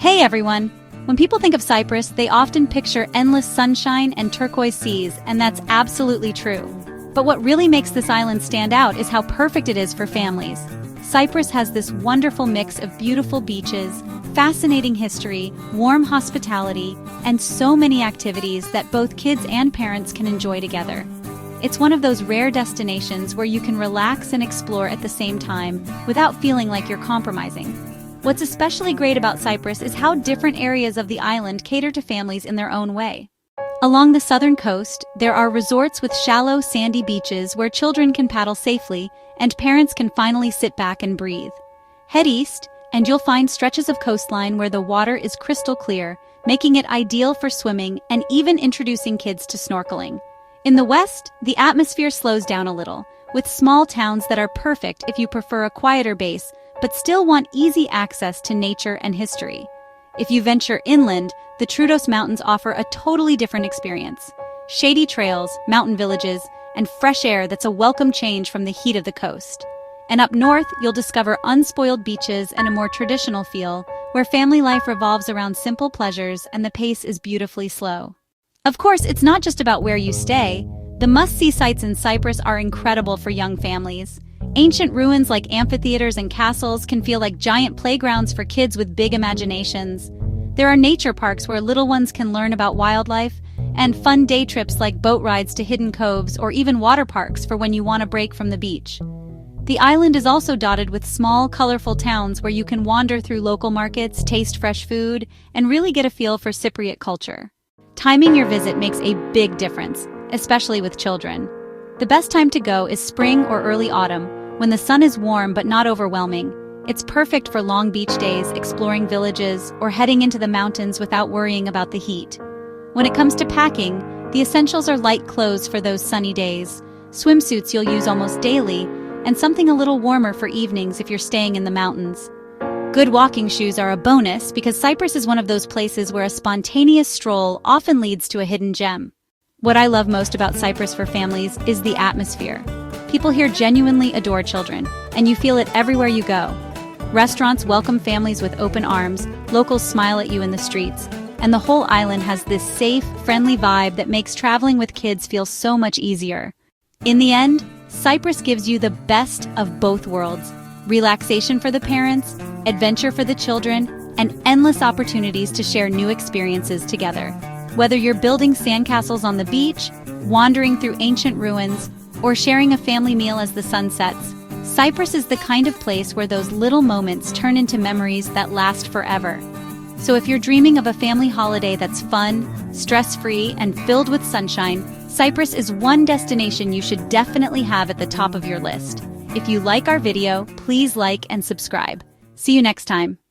Hey everyone! When people think of Cyprus, they often picture endless sunshine and turquoise seas, and that's absolutely true. But what really makes this island stand out is how perfect it is for families. Cyprus has this wonderful mix of beautiful beaches, fascinating history, warm hospitality, and so many activities that both kids and parents can enjoy together. It's one of those rare destinations where you can relax and explore at the same time without feeling like you're compromising. What's especially great about Cyprus is how different areas of the island cater to families in their own way. Along the southern coast, there are resorts with shallow, sandy beaches where children can paddle safely and parents can finally sit back and breathe. Head east, and you'll find stretches of coastline where the water is crystal clear, making it ideal for swimming and even introducing kids to snorkeling. In the west, the atmosphere slows down a little, with small towns that are perfect if you prefer a quieter base but still want easy access to nature and history. If you venture inland, the Troodos Mountains offer a totally different experience. Shady trails, mountain villages, and fresh air that's a welcome change from the heat of the coast. And up north, you'll discover unspoiled beaches and a more traditional feel, where family life revolves around simple pleasures and the pace is beautifully slow. Of course, it's not just about where you stay. The must-see sites in Cyprus are incredible for young families. Ancient ruins like amphitheaters and castles can feel like giant playgrounds for kids with big imaginations. There are nature parks where little ones can learn about wildlife, and fun day trips like boat rides to hidden coves or even water parks for when you want a break from the beach. The island is also dotted with small, colorful towns where you can wander through local markets, taste fresh food, and really get a feel for Cypriot culture. Timing your visit makes a big difference, especially with children. The best time to go is spring or early autumn, when the sun is warm but not overwhelming. It's perfect for long beach days, exploring villages, or heading into the mountains without worrying about the heat. When it comes to packing, the essentials are light clothes for those sunny days, swimsuits you'll use almost daily, and something a little warmer for evenings if you're staying in the mountains. Good walking shoes are a bonus because Cyprus is one of those places where a spontaneous stroll often leads to a hidden gem. What I love most about Cyprus for families is the atmosphere. People here genuinely adore children, and you feel it everywhere you go. Restaurants welcome families with open arms, locals smile at you in the streets, and the whole island has this safe, friendly vibe that makes traveling with kids feel so much easier. In the end, Cyprus gives you the best of both worlds: relaxation for the parents, adventure for the children, and endless opportunities to share new experiences together. Whether you're building sandcastles on the beach, wandering through ancient ruins, or sharing a family meal as the sun sets, Cyprus is the kind of place where those little moments turn into memories that last forever. So if you're dreaming of a family holiday that's fun, stress-free, and filled with sunshine, Cyprus is one destination you should definitely have at the top of your list. If you like our video, please like and subscribe. See you next time.